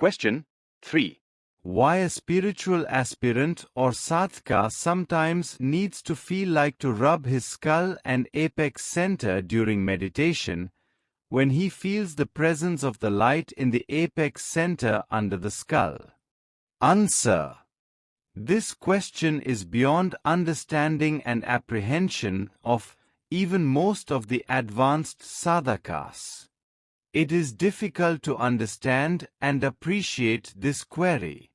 Question 3. Why a spiritual aspirant or sadhaka sometimes needs to feel like to rub his skull and apex center during meditation when he feels the presence of the light in the apex center under the skull. Answer. This question is beyond understanding and apprehension of even most of the advanced sadhakas. It is difficult to understand and appreciate this query.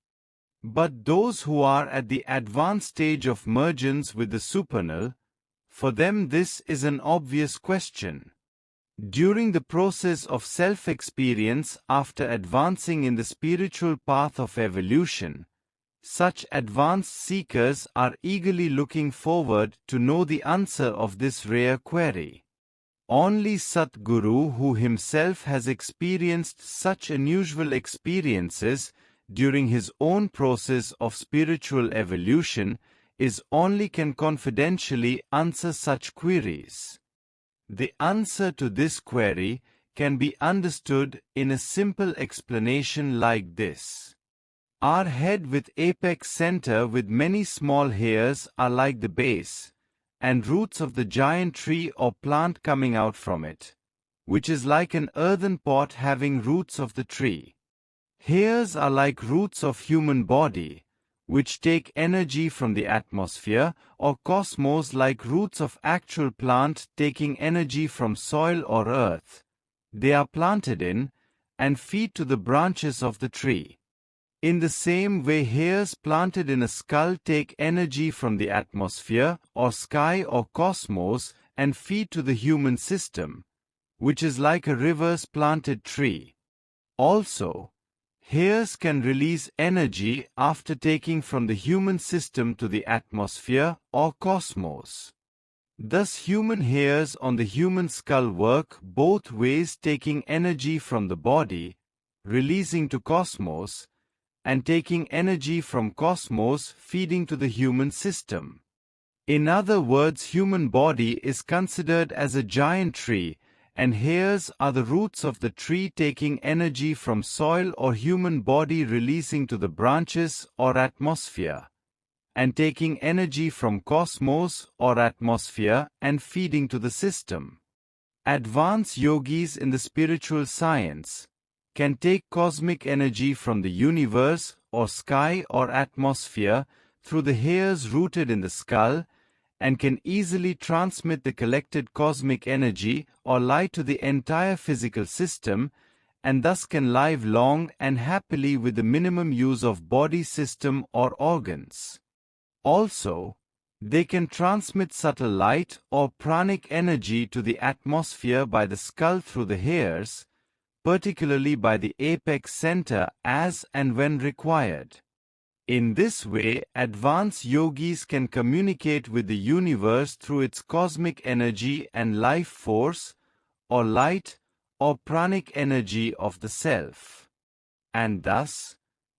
But those who are at the advanced stage of mergence with the supernal, for them this is an obvious question. During the process of self-experience after advancing in the spiritual path of evolution, such advanced seekers are eagerly looking forward to know the answer of this rare query. Only Satguru, who himself has experienced such unusual experiences during his own process of spiritual evolution, can confidentially answer such queries. The answer to this query can be understood in a simple explanation like this. Our head with apex center with many small hairs are like the base and roots of the giant tree or plant coming out from it, which is like an earthen pot having roots of the tree. Hairs are like roots of human body, which take energy from the atmosphere, or cosmos like roots of actual plant taking energy from soil or earth. They are planted in and feed to the branches of the tree. In the same way, hairs planted in a skull take energy from the atmosphere, or sky or cosmos, and feed to the human system, which is like a reverse planted tree. Also, hairs can release energy after taking from the human system to the atmosphere or cosmos. Thus, human hairs on the human skull work both ways, taking energy from the body, releasing to cosmos, and taking energy from cosmos, feeding to the human system. In other words, human body is considered as a giant tree, and hairs are the roots of the tree taking energy from soil or human body, releasing to the branches or atmosphere, and taking energy from cosmos or atmosphere and feeding to the system. Advanced yogis in the spiritual science can take cosmic energy from the universe or sky or atmosphere through the hairs rooted in the skull, and can easily transmit the collected cosmic energy or light to the entire physical system, and thus can live long and happily with the minimum use of body system or organs. Also, they can transmit subtle light or pranic energy to the atmosphere by the skull through the hairs, particularly by the apex center as and when required. In this way, advanced yogis can communicate with the universe through its cosmic energy and life force, or light, or pranic energy of the self. And thus,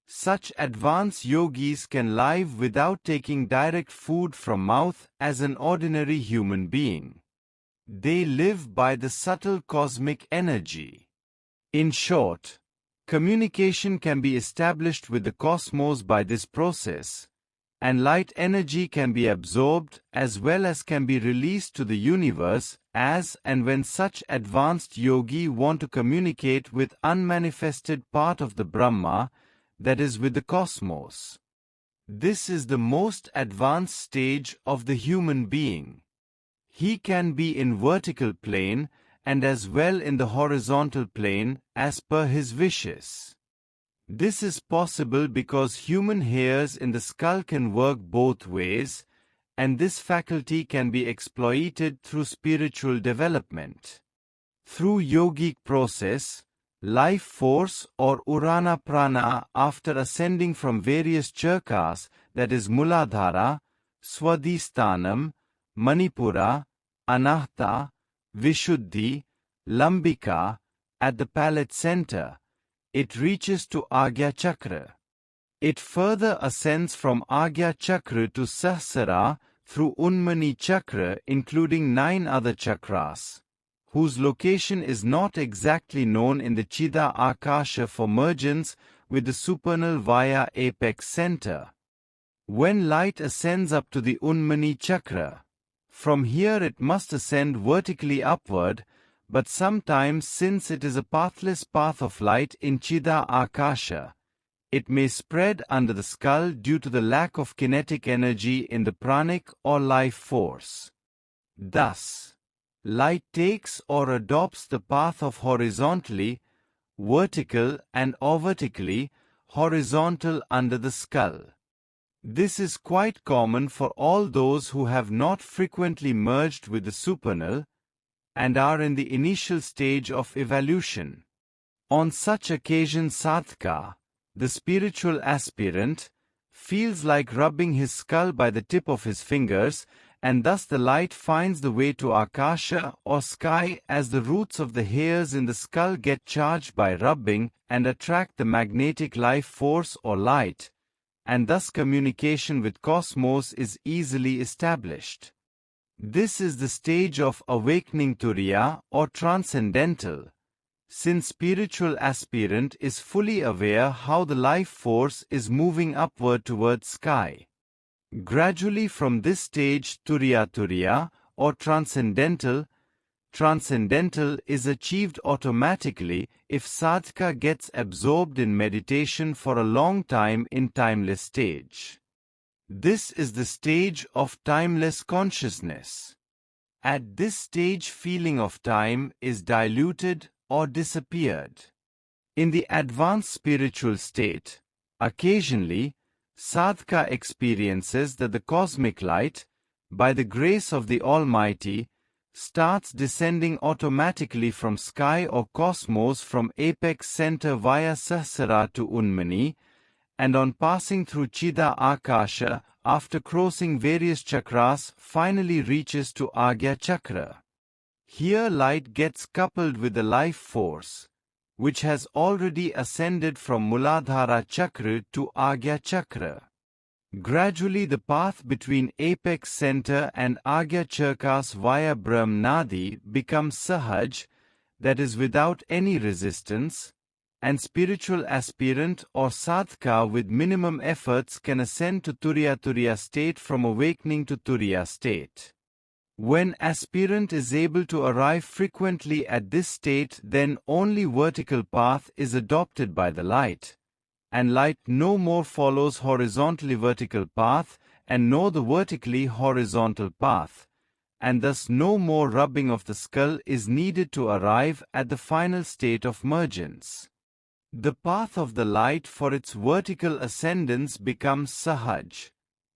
such advanced yogis can live without taking direct food from mouth as an ordinary human being. They live by the subtle cosmic energy. In short, communication can be established with the cosmos by this process, and light energy can be absorbed as well as can be released to the universe as and when such advanced yogi want to communicate with unmanifested part of the Brahma, that is with the cosmos. This is the most advanced stage of the human being. He can be in vertical plane and as well in the horizontal plane as per his wishes. This is possible because human hairs in the skull can work both ways, and this faculty can be exploited through spiritual development. Through yogic process, life force or urana prana after ascending from various chakras, that is Muladhara, Swadhisthanam, Manipura, Anahata, Vishuddhi, Lambika, at the palate center, it reaches to Agya Chakra. It further ascends from Agya Chakra to Sahasrara through Unmani Chakra, including 9 other chakras, whose location is not exactly known in the Chida Akasha for mergence, with the supernal via apex center. When light ascends up to the Unmani Chakra, from here it must ascend vertically upward, but sometimes since it is a pathless path of light in Chida Akasha, it may spread under the skull due to the lack of kinetic energy in the pranic or life force. Thus, light takes or adopts the path of horizontally, vertical and or vertically, horizontal under the skull. This is quite common for all those who have not frequently merged with the supernal and are in the initial stage of evolution. On such occasions Sadhaka, the spiritual aspirant, feels like rubbing his skull by the tip of his fingers, and thus the light finds the way to Akasha or sky as the roots of the hairs in the skull get charged by rubbing and attract the magnetic life force or light, and thus communication with cosmos is easily established. This is the stage of awakening turiya or transcendental, since spiritual aspirant is fully aware how the life force is moving upward towards sky. Gradually from this stage turiya or transcendental is achieved automatically if sadhaka gets absorbed in meditation for a long time in timeless stage. This is the stage of timeless consciousness. At this stage feeling of time is diluted or disappeared. In the advanced spiritual state, occasionally, sadhaka experiences that the cosmic light, by the grace of the Almighty, starts descending automatically from sky or cosmos from apex center via Sahasrara to Unmani, and on passing through Chida Akasha after crossing various chakras finally reaches to Agya Chakra. Here light gets coupled with the life force, which has already ascended from Muladhara Chakra to Agya Chakra. Gradually the path between apex center and Agya Chakras via Brahm Nadi becomes sahaj, that is without any resistance, and spiritual aspirant or sadhaka with minimum efforts can ascend to turiya state from awakening to turiya state. When aspirant is able to arrive frequently at this state, then only vertical path is adopted by the light, and light no more follows horizontally vertical path and nor the vertically horizontal path, and thus no more rubbing of the skull is needed to arrive at the final state of mergence. The path of the light for its vertical ascendance becomes sahaj,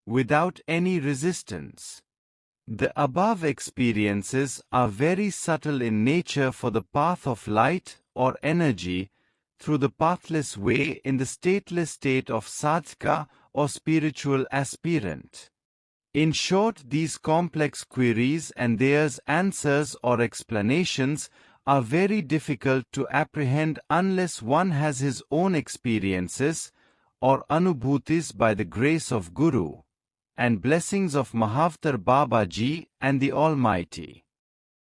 without any resistance. The above experiences are very subtle in nature for the path of light or energy through the pathless way in the stateless state of sadhaka or spiritual aspirant. In short, these complex queries and their answers or explanations are very difficult to apprehend unless one has his own experiences or anubhutis by the grace of Guru and blessings of Mahavtar Babaji and the Almighty.